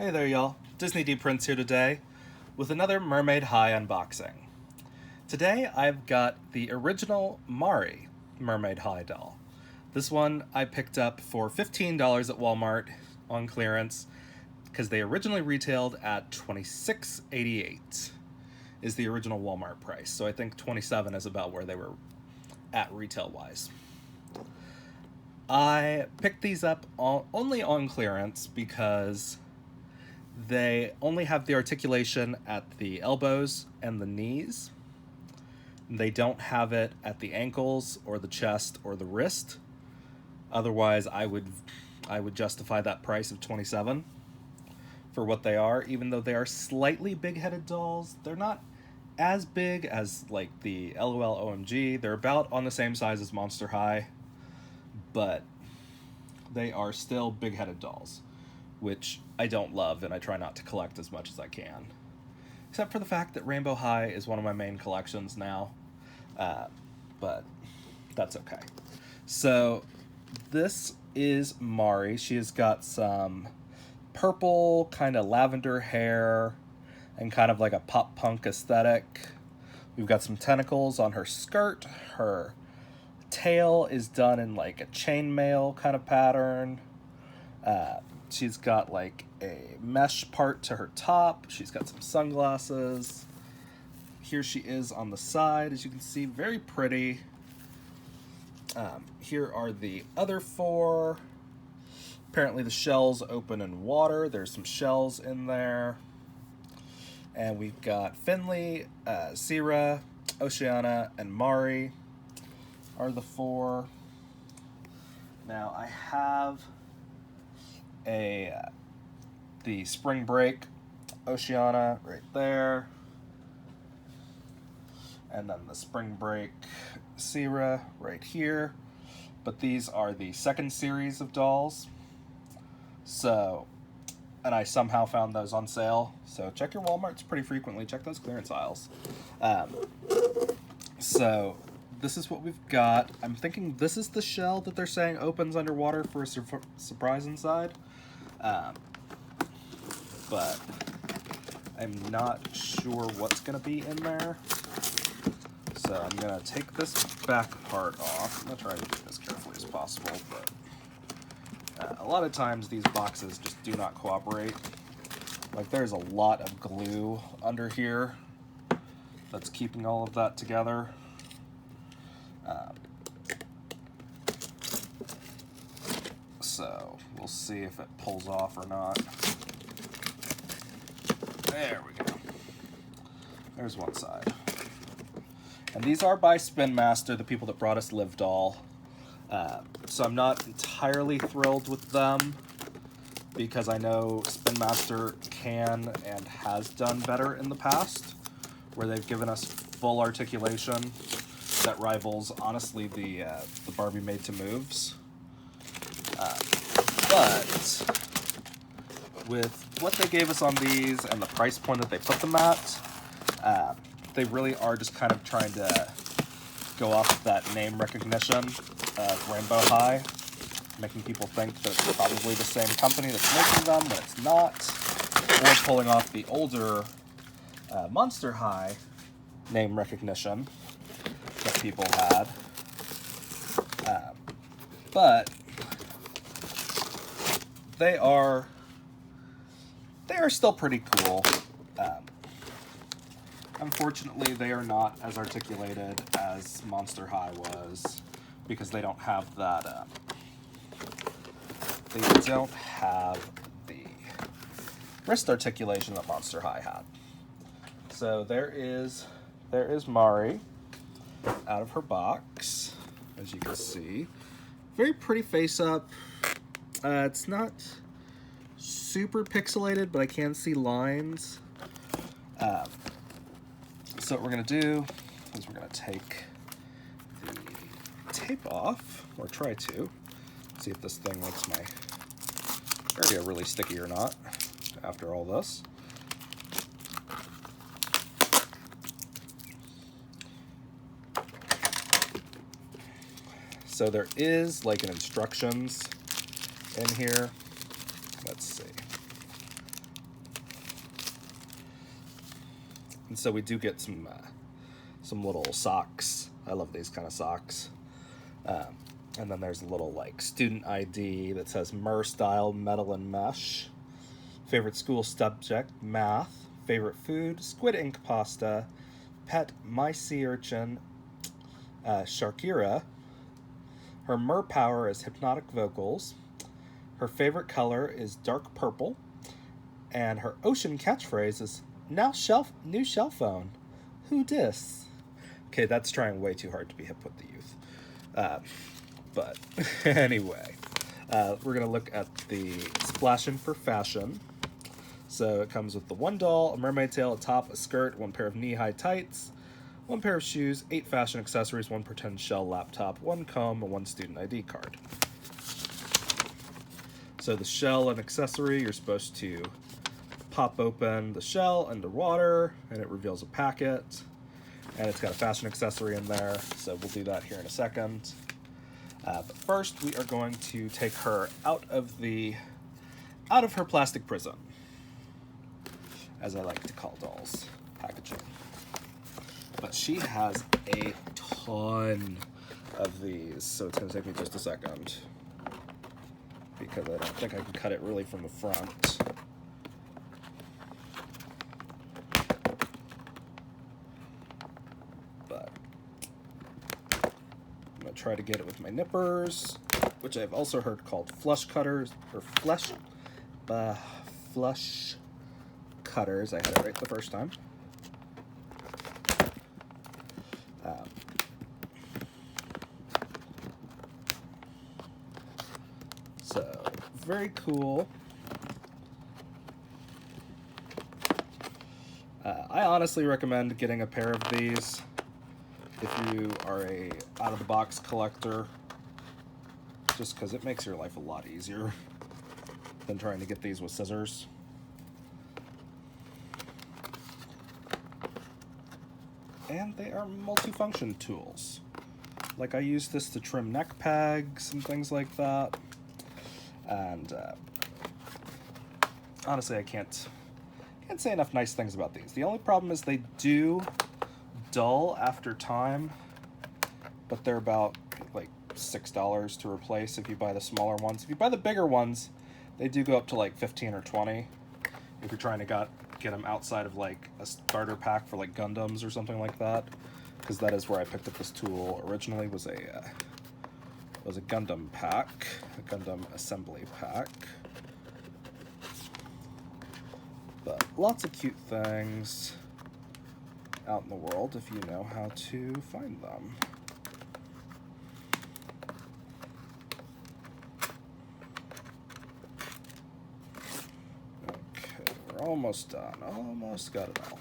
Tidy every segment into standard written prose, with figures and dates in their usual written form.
Hey there, y'all. Disney D Prince here today with another Mermaid High unboxing. Today I've got the original Mari Mermaid High doll. This one I picked up for $15 at Walmart on clearance because they originally retailed at $26.88 is the original Walmart price. So I think $27 is about where they were at retail-wise. I picked these up only on clearance because they only have the articulation at the elbows and the knees. They don't have it at the ankles or the chest or the wrist. Otherwise, I would justify that price of $27 for what they are, even though they are slightly big-headed dolls. They're not as big as like the LOL OMG. They're about on the same size as Monster High, but they are still big-headed dolls, which I don't love, and I try not to collect as much as I can. Except for the fact that Rainbow High is one of my main collections now. But that's okay. So this is Mari. She has got some purple, kind of lavender hair, and kind of like a pop punk aesthetic. We've got some tentacles on her skirt. Her tail is done in like a chainmail kind of pattern. She's got like a mesh part to her top. She's got some sunglasses. Here she is on the side, as you can see, very pretty. Here are the other four. Apparently the shells open in water. There's some shells in there. And we've got Finley, Zira, Oceana, and Mari are the four. Now I have the Spring Break Oceana right there, and then the Spring Break Zira right here. But these are the second series of dolls. So, and I somehow found those on sale. So check your Walmarts pretty frequently. Check those clearance aisles. So this is what we've got. I'm thinking this is the shell that they're saying opens underwater for a surprise inside. But I'm not sure what's going to be in there. So I'm going to take this back part off. I'm going to try to do this as carefully as possible, but a lot of times these boxes just do not cooperate. Like there's a lot of glue under here that's keeping all of that together. So we'll see if it pulls off or not. There we go. There's one side. And these are by Spin Master, the people that brought us Live Doll. So I'm not entirely thrilled with them because I know Spin Master can and has done better in the past, where they've given us full articulation that rivals, honestly, the Barbie Made to Moves. But with what they gave us on these and the price point that they put them at, they really are just kind of trying to go off of that name recognition of Rainbow High, making people think that it's probably the same company that's making them when it's not, or pulling off the older Monster High name recognition that people had. But they are still pretty cool. Unfortunately, they are not as articulated as Monster High was because they don't have that. They don't have the wrist articulation that Monster High had. So there is Mari out of her box, as you can see. Very pretty face up. It's not super pixelated, but I can see lines. So what we're going to do is we're going to take the tape off, or try to, see if this thing makes my area really sticky or not after all this. So there is like an instructions in here. Let's see. And so we do get some little socks. I love these kind of socks. And then there's a little like student ID that says Mer style metal and mesh. Favorite school subject, math. Favorite food, squid ink pasta. Pet, my sea urchin, Sharkira. Her mer power is hypnotic vocals. Her favorite color is dark purple. And her ocean catchphrase is new shell phone. Who dis? Okay, that's trying way too hard to be hip with the youth. But anyway, we're going to look at the Splashin' for Fashion. So it comes with the one doll, a mermaid tail, a top, a skirt, one pair of knee-high tights, one pair of shoes, 8 fashion accessories, 1 pretend shell laptop, 1 comb, and 1 student ID card. So the shell and accessory, you're supposed to pop open the shell underwater, and it reveals a packet. And it's got a fashion accessory in there, so we'll do that here in a second. But first, we are going to take her out of her plastic prison, as I like to call dolls packaging. But she has a ton of these, so it's going to take me just a second, because I don't think I can cut it really from the front. But I'm going to try to get it with my nippers, which I've also heard called flush cutters, or flush cutters. I had it right the first time. So, very cool. I honestly recommend getting a pair of these if you are a out-of-the-box collector, just because it makes your life a lot easier than trying to get these with scissors. And they are multifunction tools. Like, I use this to trim neck pegs and things like that. And honestly, I can't say enough nice things about these. The only problem is they do dull after time, but they're about like $6 to replace if you buy the smaller ones. If you buy the bigger ones, they do go up to like 15 or 20 if you're trying to get them outside of like a starter pack for like Gundams or something like that, because that is where I picked up this tool originally. Was a Gundam pack, a Gundam assembly pack. But lots of cute things out in the world if you know how to find them. Okay, we're almost done. Almost got it all.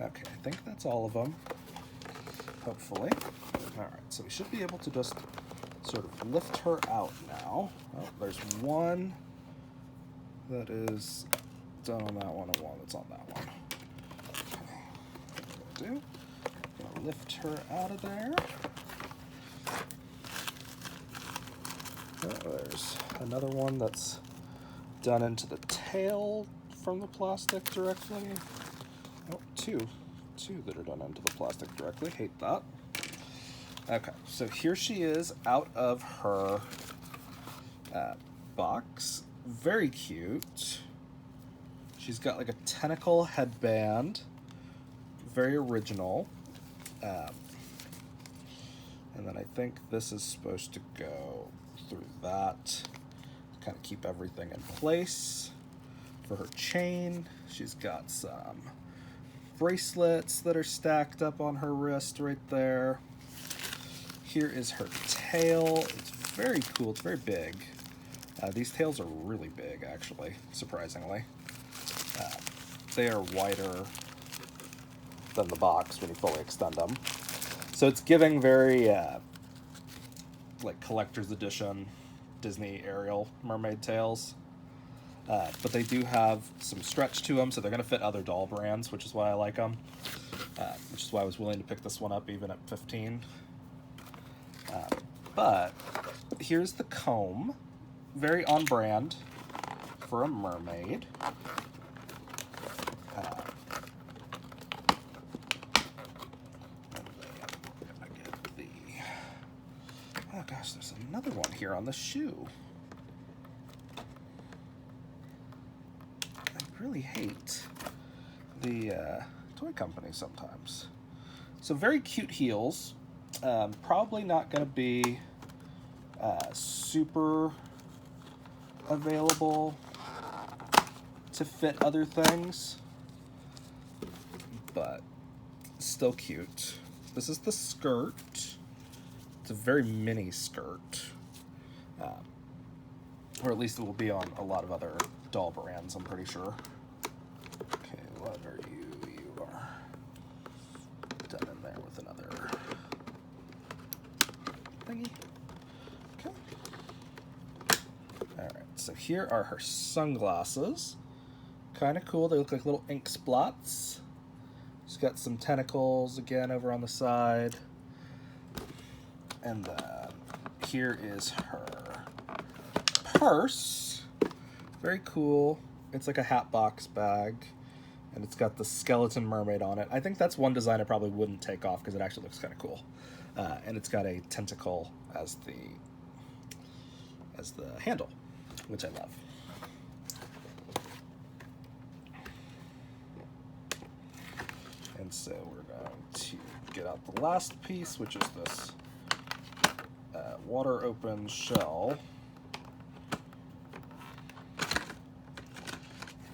Okay, I think that's all of them, hopefully. Alright, so we should be able to just sort of lift her out now. Oh, there's one that is done on that one and one that's on that one. Okay, I'm gonna lift her out of there. Oh, there's another one that's done into the tail from the plastic directly. Oh, two that are done into the plastic directly. Hate that. Okay, so here she is out of her box. Very cute. She's got like a tentacle headband. Very original. And then I think this is supposed to go through that to kind of keep everything in place. For her chain, she's got some bracelets that are stacked up on her wrist right there. Here is her tail. It's very cool. It's very big. These tails are really big, actually, surprisingly. They are wider than the box when you fully extend them. So it's giving very, like, collector's edition Disney Ariel mermaid tails. But they do have some stretch to them, so they're going to fit other doll brands, which is why I like them. Which is why I was willing to pick this one up even at $15. But here's the comb. very on brand for a mermaid. Oh gosh, there's another one here on the shoe. I really hate the toy company sometimes. So very cute heels. Probably not going to be super available to fit other things, but still cute. This is the skirt. It's a very mini skirt, or at least it will be on a lot of other doll brands, I'm pretty sure. Okay, what are you? You are done in there with another thingy. Okay. Alright, so here are her sunglasses. Kind of cool. They look like little ink spots. She's got some tentacles again over on the side. And then here is her purse. Very cool. It's like a hat box bag. And it's got the skeleton mermaid on it. I think that's one design I probably wouldn't take off because it actually looks kind of cool. And it's got a tentacle as the handle, which I love. And so we're going to get out the last piece, which is this water open shell.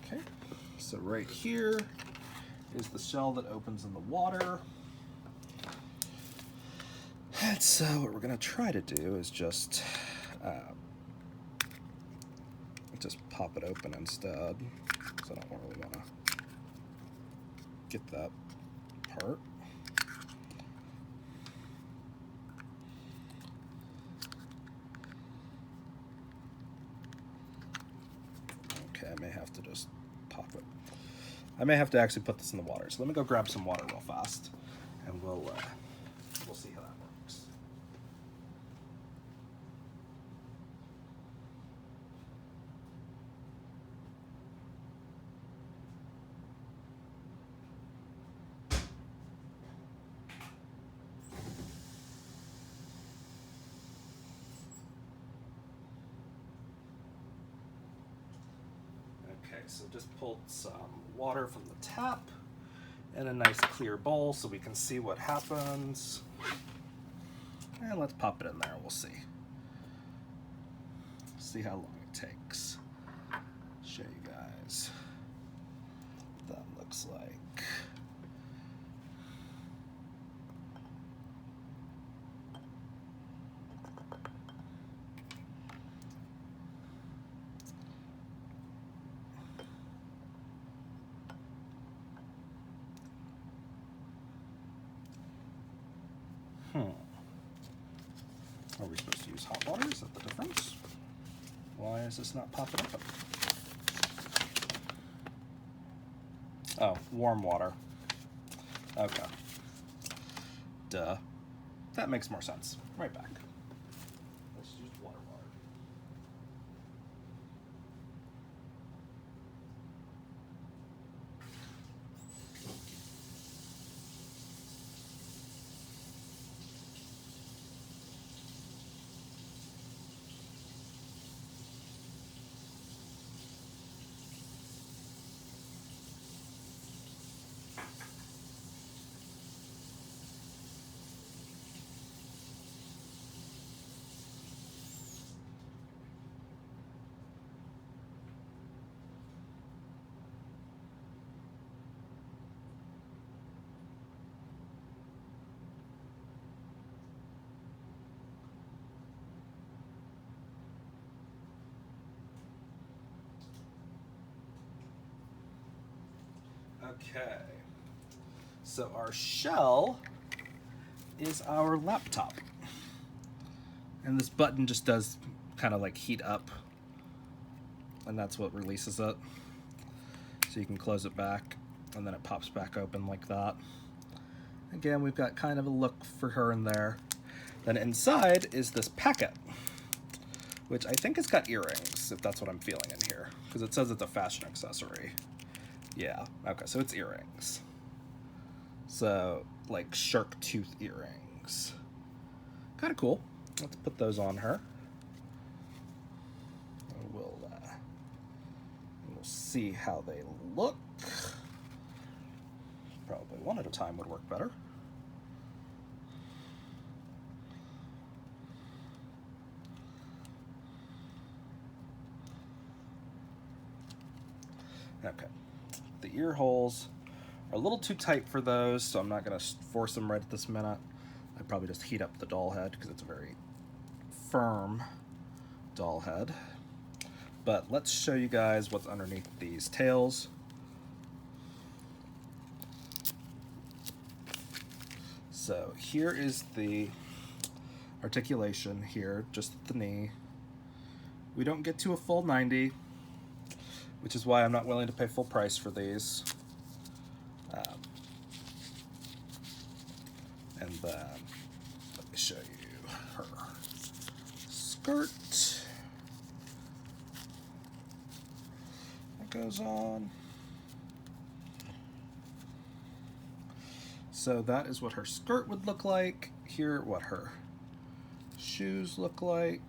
Okay, so right here is the shell that opens in the water. And so what we're going to try to do is just pop it open instead, because I don't really want to get that part. Okay, I may have to just pop it. I may have to actually put this in the water. So let me go grab some water real fast, and we'll see how that works. Okay, so just pulled some water from the tap in a nice clear bowl so we can see what happens. And let's pop it in there, we'll see. See how long it takes. Show you guys what that looks like. Are we supposed to use hot water? Is that the difference? Why is this not popping up? Oh, warm water. Okay. Duh. That makes more sense. Right back. Let's use water. Okay, so our shell is our laptop. And this button just does kind of like heat up, and that's what releases it. So you can close it back, and then it pops back open like that. Again, we've got kind of a look for her in there. Then inside is this packet, which I think it's got earrings, if that's what I'm feeling in here, because it says it's a fashion accessory. Yeah, okay, so it's earrings. So, like shark tooth earrings. Kind of cool. Let's put those on her. We'll see how they look. Probably one at a time would work better. Okay, the ear holes are a little too tight for those, so I'm not going to force them right at this minute. I'd probably just heat up the doll head because it's a very firm doll head. But let's show you guys what's underneath these tails. So here is the articulation here, just at the knee. We don't get to a full 90, which is why I'm not willing to pay full price for these. And then, let me show you her skirt. That goes on. So that is what her skirt would look like. Here, what her shoes look like.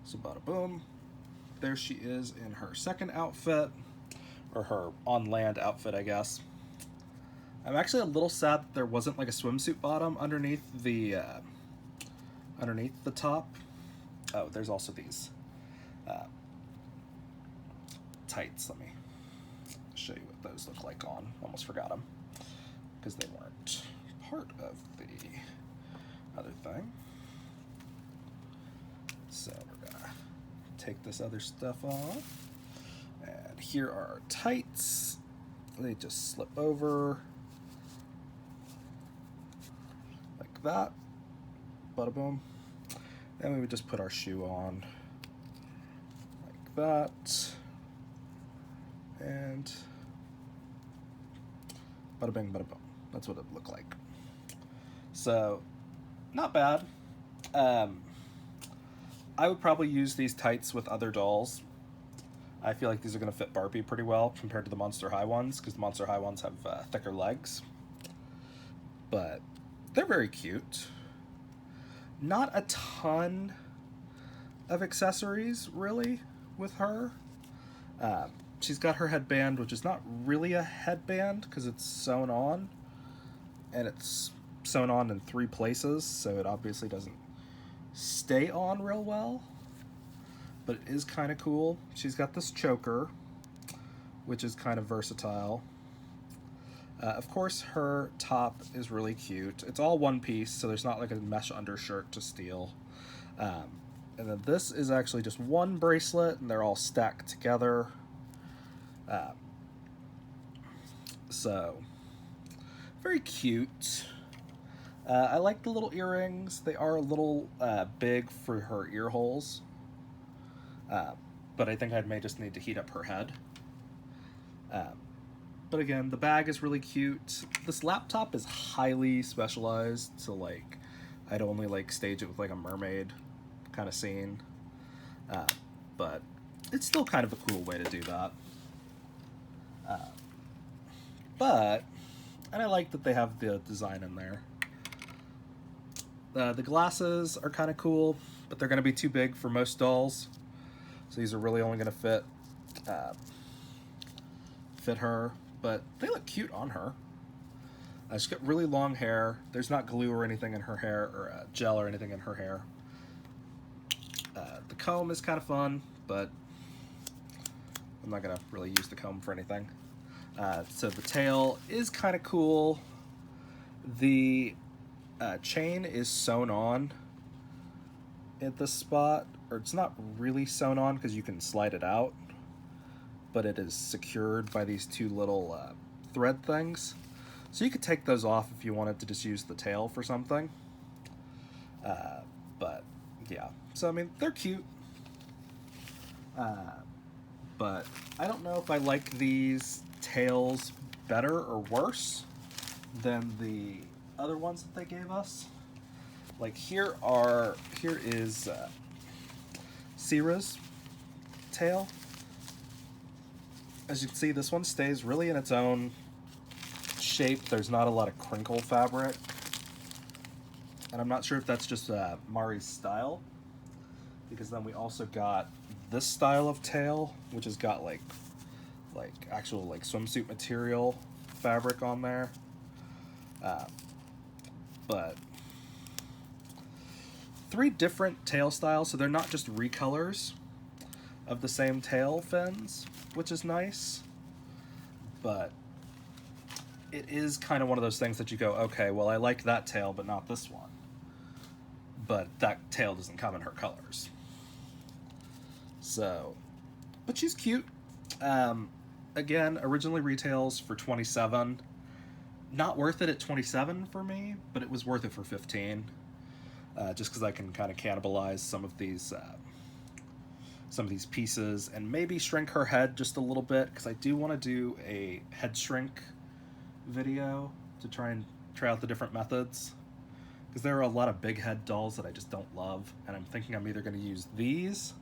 So bada boom. There she is in her second outfit, or her on-land outfit, I guess. I'm actually a little sad that there wasn't like a swimsuit bottom underneath the top. Oh, there's also these tights. Let me show you what those look like on. Almost forgot them because they weren't part of the other thing. So we're gonna take this other stuff off. And here are our tights. They just slip over like that. Bada boom. Then we would just put our shoe on like that. And bada bing, bada boom. That's what it looked like. So, not bad. I would probably use these tights with other dolls. I feel like these are going to fit Barbie pretty well compared to the Monster High ones, because the Monster High ones have thicker legs. But they're very cute. Not a ton of accessories, really, with her. She's got her headband, which is not really a headband because it's sewn on. And it's sewn on in 3 places, so it obviously doesn't stay on real well. But it is kind of cool. She's got this choker, which is kind of versatile. Of course, her top is really cute. It's all one piece, so there's not like a mesh undershirt to steal. And then this is actually just one bracelet, and they're all stacked together. So, very cute. I like the little earrings. They are a little big for her ear holes. But I think I may just need to heat up her head. But again, the bag is really cute. This laptop is highly specialized, so like, I'd only like stage it with like a mermaid kind of scene. But it's still kind of a cool way to do that. And I like that they have the design in there. The glasses are kind of cool, but they're going to be too big for most dolls. So these are really only going to fit her, but they look cute on her. She's got really long hair. There's not glue or anything in her hair, or gel or anything in her hair. The comb is kind of fun, but I'm not going to really use the comb for anything. So the tail is kind of cool. The chain is sewn on at this spot, or it's not really sewn on because you can slide it out, but it is secured by these 2 little thread things. So you could take those off if you wanted to just use the tail for something. But yeah, so I mean, they're cute. But I don't know if I like these tails better or worse than the other ones that they gave us. Like here is Sierra's tail. As you can see, this one stays really in its own shape. There's not a lot of crinkle fabric. And I'm not sure if that's just Mari's style, because then we also got this style of tail, which has got like actual like swimsuit material fabric on there. But 3 different tail styles, so they're not just recolors of the same tail fins, which is nice. But it is kind of one of those things that you go, okay, well, I like that tail, but not this one. But that tail doesn't come in her colors. So, but she's cute. Again, originally retails for $27. Not worth it at $27 for me, but it was worth it for $15. Just because I can kind of cannibalize some of these pieces and maybe shrink her head just a little bit, because I do want to do a head shrink video to try out the different methods. Because there are a lot of big head dolls that I just don't love, and I'm thinking I'm either going to use these,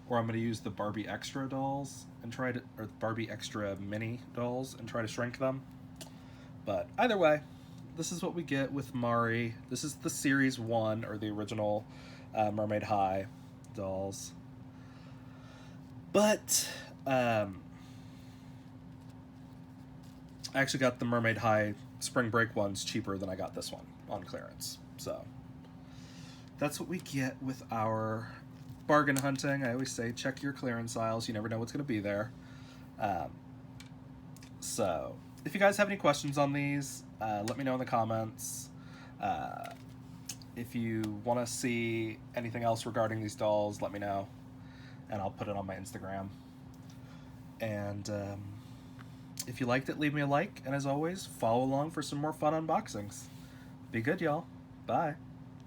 or I'm going to use the Barbie Extra dolls and or the Barbie Extra Mini dolls and try to shrink them. But either way, this is what we get with Mari. This is the Series 1, or the original Mermaid High dolls. But I actually got the Mermaid High Spring Break ones cheaper than I got this one on clearance. So that's what we get with our bargain hunting. I always say check your clearance aisles. You never know what's going to be there. So if you guys have any questions on these, let me know in the comments. If you want to see anything else regarding these dolls, let me know, and I'll put it on my Instagram. And if you liked it, leave me a like, and as always, follow along for some more fun unboxings. Be good, y'all. Bye.